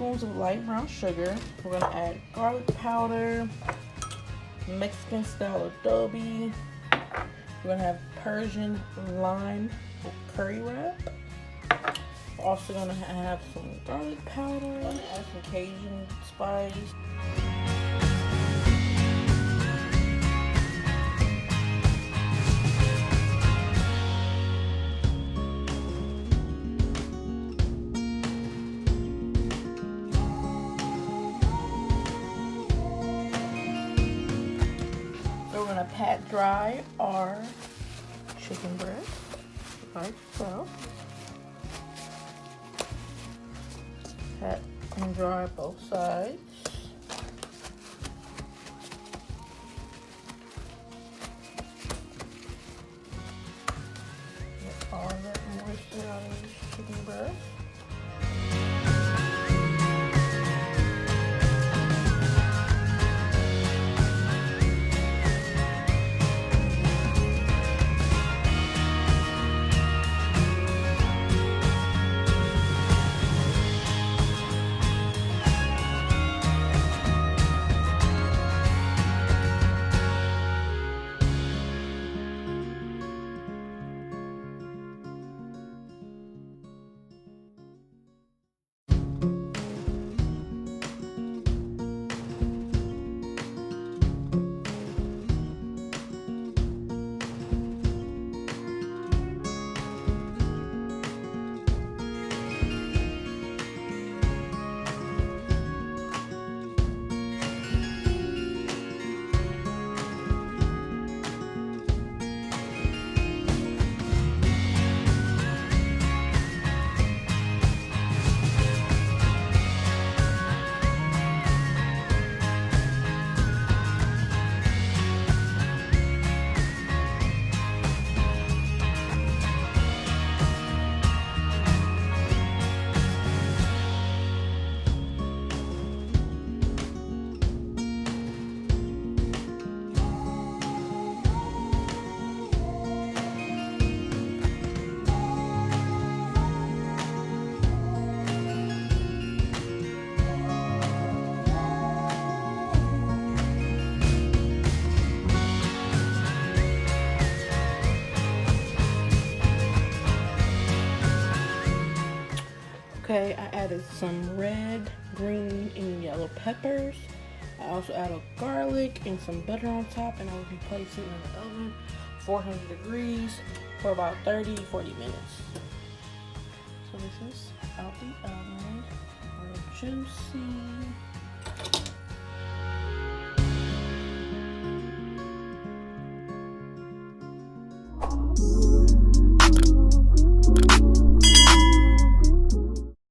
tablespoons of light brown sugar. We're gonna add garlic powder, Mexican style adobe. We're gonna have Persian lime curry wrap. We're also gonna have some garlic powder, add some Cajun spice. We're gonna pat dry our chicken breast like so. Pat and dry both sides. Get all that moisture out of this chicken breast. Okay, I added some red, green, and yellow peppers. I also added garlic and some butter on top, and I will be placing it in the oven, 400 degrees, for about 30-40 minutes. So this is out the oven, real juicy.